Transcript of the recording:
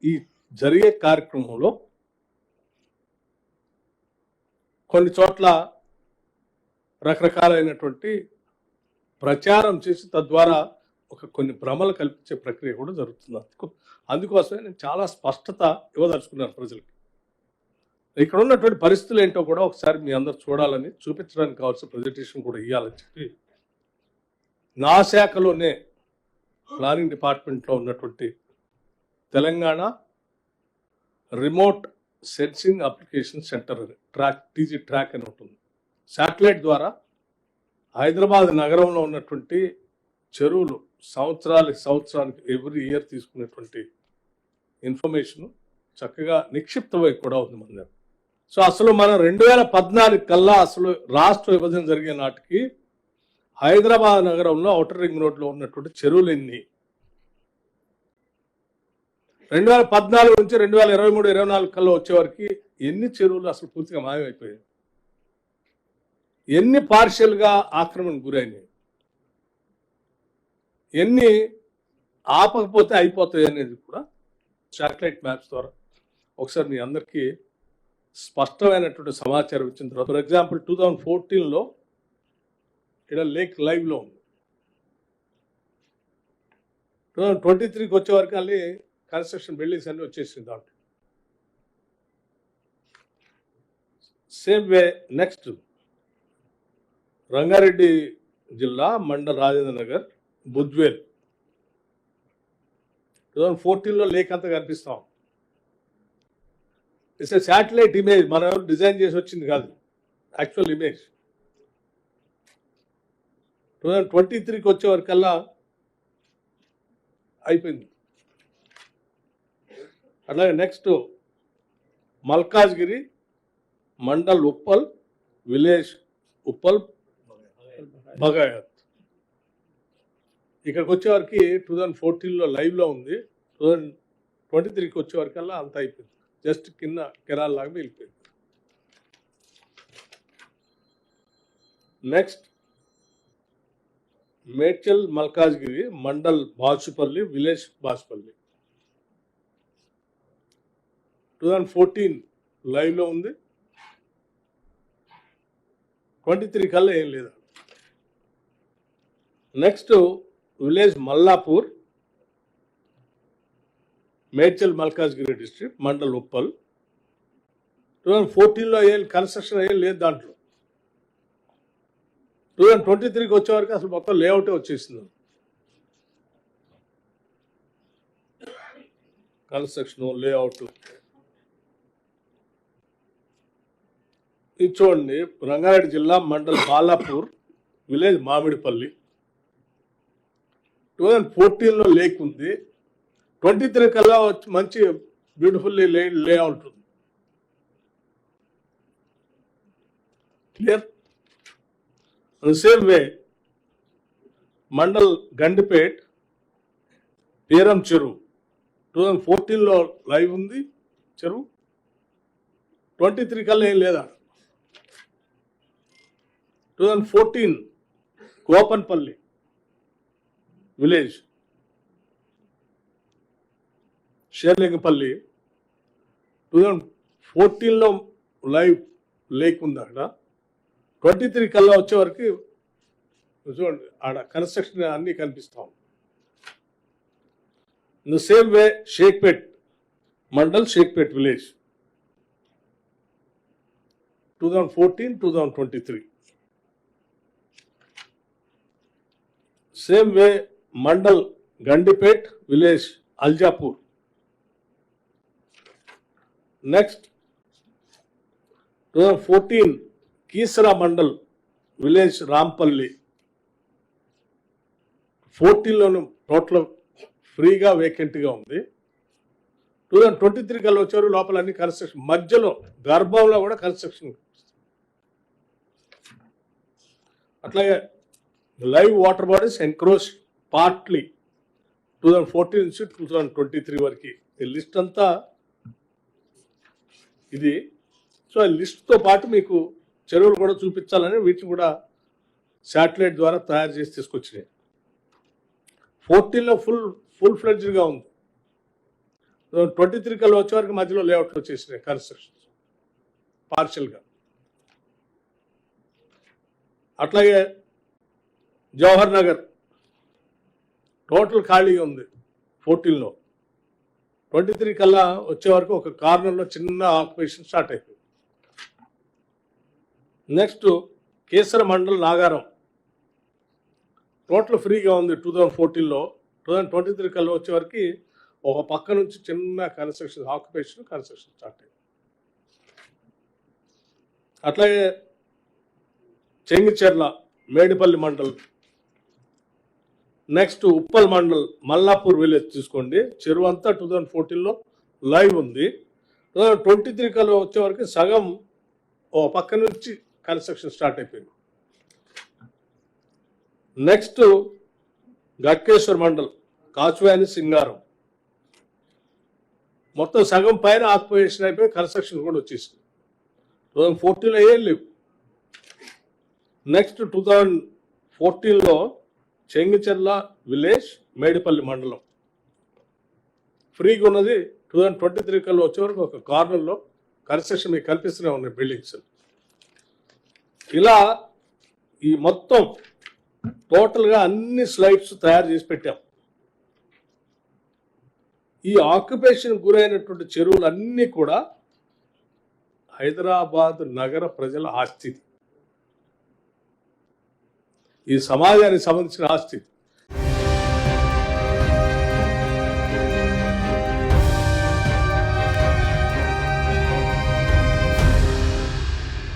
ఈ జరిగే కార్యక్రమంలో కొన్ని చోట్ల రకరకాలైనటువంటి ప్రచారం చేసి తద్వారా కొన్ని భ్రమలు కల్పించే ప్రక్రియ కూడా జరుగుతుంది. అందుకోసమే నేను చాలా స్పష్టత ఇవ్వదలుచుకున్నాను ప్రజలకి. ఇక్కడ ఉన్నటువంటి పరిస్థితులు ఏంటో కూడా ఒకసారి మీ అందరు చూడాలని, చూపించడానికి కావాల్సిన ప్రజెంటేషన్ కూడా ఇవ్వాలని చెప్పి నా శాఖలోనే ప్లానింగ్ డిపార్ట్మెంట్లో ఉన్నటువంటి Telangana remote sensing application centre అని టీజీ ట్రాక్ అని ఉంటుంది. శాటిలైట్ ద్వారా హైదరాబాద్ నగరంలో ఉన్నటువంటి చెరువులు సంవత్సరానికి ఎవ్రీ ఇయర్ తీసుకునేటువంటి ఇన్ఫర్మేషన్ చక్కగా నిక్షిప్తమై కూడా ఉంది మన దగ్గర. సో అసలు మనం 2014 కల్లా అసలు రాష్ట్ర విభజన జరిగే నాటికి హైదరాబాద్ నగరంలో ఔటర్ రింగ్ రోడ్లో ఉన్నటువంటి చెరువులు ఎన్ని, 2014 నుంచి 2023-24 కల్లా వచ్చేవారికి ఎన్ని చెరువులు అసలు పూర్తిగా మాయమైపోయాయి, ఎన్ని పార్షియల్గా ఆక్రమణకు గురైనాయి, ఎన్ని ఆపకపోతే అయిపోతాయి అనేది కూడా శాటిలైట్ మ్యాప్స్ ద్వారా ఒకసారి మీ అందరికీ స్పష్టమైనటువంటి సమాచారం ఇచ్చిన తర్వాత, ఫర్ ఎగ్జాంపుల్ 2014లో ఇక్కడ లేక్ లైవ్లో ఉంది. 2023కి వచ్చే వరకు మళ్ళీ కన్స్ట్రక్షన్ బిల్డింగ్స్ అన్నీ వచ్చేసింది దాంట్లో. సేమ్ వే నెక్స్ట్ రంగారెడ్డి జిల్లా మండల రాజేంద్ర నగర్ బుద్వేల్ 2014లో లేక్ అంతా కనిపిస్తాం. ఇట్స్ ఎ శాటిలైట్ ఇమేజ్, మనం ఎవరు డిజైన్ చేసి వచ్చింది కాదు, యాక్చువల్ ఇమేజ్. 2023కి వచ్చే వరకల్లా అయిపోయింది. అట్లాగే నెక్స్ట్ మల్కాజ్గిరి మండల్ ఉప్పల్ విలేజ్ ఉప్పల్ బగాయత్, ఇక్కడికి వచ్చేవారికి 2014లో లైవ్లో ఉంది. 2023కి వచ్చేవరకల్లా అంత అయిపోయింది, జస్ట్ కింద కెనాల్ లాగా వెళ్ళిపోయింది. నెక్స్ట్ మేడ్చల్ మల్కాజ్గిరి మండల్ బాచుపల్లి విలేజ్ బాచుపల్లి 2014 లైవ్లో ఉంది. 23 కల్లా ఏం లేదు. Next village Mallapur Medchal Malkajgiri district mandal Uppal 2014లో ఏం కన్స్ట్రక్షన్ ఏం లేదు దాంట్లో. 2023కి వచ్చేవరకు అసలు మొత్తం లేఅవుటే వచ్చేసింది, కన్స్ట్రక్షన్ లేఅవుట్. ఇది చూడండి, రంగారెడ్డి జిల్లా మండల్ బాలాపూర్ విలేజ్ మామిడిపల్లి 2014లో లేక్ ఉంది. 23 కల్లా వచ్చి మంచి బ్యూటిఫుల్లీ లేఅవుట్ ఉంది. Clear. Same way mandal Gandipet Peram చెరువు 2014లో లైవ్ ఉంది చెరువు, 23 కల్లా ఏం లేదా. 2014 గోపన్పల్లి విలేజ్ షేర్లింగపల్లి 2014లో లైవ్ లేక్ ఉంది అక్కడ. 23 కల్లా వచ్చేవరకు చూడండి ఆడ కన్స్ట్రక్షన్ అన్నీ కనిపిస్తాం. In the same way Shaikpet mandal Shaikpet village 2014-2023. Same way mandal Gandipet village Aljapur. Next 2014 Keesara mandal village Rampally 14లోనూ టోటల్ ఫ్రీగా వేకెంట్గా ఉంది. 2023 కల్లా వచ్చారు, లోపల అన్ని కన్స్ట్రక్షన్, మధ్యలో గర్భంలో కూడా కన్స్ట్రక్షన్. అట్లాగే live water bodies encroach partly 2014 నుంచి 2023 వరకు. ఈ లిస్ట్ అంతా ఇది. సో ఈ లిస్ట్తో పాటు మీకు చెరువులు కూడా చూపించాలని వీటిని కూడా శాటిలైట్ ద్వారా తయారు చేసి తీసుకొచ్చినాయి. 14లో ఫుల్ ఫ్లెడ్జ్డ్గా ఉంది. 23 కల్లా వచ్చే వరకు మధ్యలో లేఅవుట్లు వచ్చేసినాయి కన్స్ట్రక్షన్స్ పార్షియల్గా. అట్లాగే జవహర్ నగర్ టోటల్ ఖాళీగా ఉంది 14లో. 23 కల్లా వచ్చే వరకు ఒక కార్నర్లో చిన్న ఆక్యుపేషన్ స్టార్ట్ అయిపోయింది. నెక్స్ట్ కేసర మండల్ నాగారం టోటల్ ఫ్రీగా ఉంది 2014లో. 2023 కల్లా వచ్చే వరకు ఒక పక్క నుంచి చిన్న కన్స్ట్రక్షన్ కన్స్ట్రక్షన్ స్టార్ట్ అయింది. అట్లాగే చెంగిచెర్ల మేడిపల్లి మండల్, నెక్స్ట్ ఉప్పల్ మండల్ మల్లాపూర్ విలేజ్ తీసుకోండి. చెరువు అంతా 2014లో లైవ్ ఉంది. 2023 కల్లా వచ్చే వరకు సగం ఓ పక్క నుంచి కన్స్ట్రక్షన్ స్టార్ట్ అయిపోయింది. నెక్స్ట్ గట్కేశ్వర్ మండల్ కాచువాని సింగారం మొత్తం సగం పైన ఆక్యుపేషన్ అయిపోయి కన్స్ట్రక్షన్ కూడా వచ్చేసింది. 2014లో ఏం లేవు. నెక్స్ట్ 2014లో చెంగిచెర్ల విలేజ్ మేడిపల్లి మండలం ఫ్రీగా ఉన్నది. 2023 కల్లా వచ్చే వరకు ఒక కార్నర్లో కన్స్ట్రక్షన్ మీకు కనిపిస్తూనే ఉన్నాయి బిల్డింగ్స్. ఇలా ఈ మొత్తం టోటల్గా అన్ని స్లైడ్స్ తయారు చేసి పెట్టాం. ఈ ఆక్యుపేషన్ గురైనటువంటి చెరువులన్నీ కూడా హైదరాబాద్ నగర ప్రజల ఆస్తి, ఈ సమాజానికి సంబంధించిన ఆస్తి.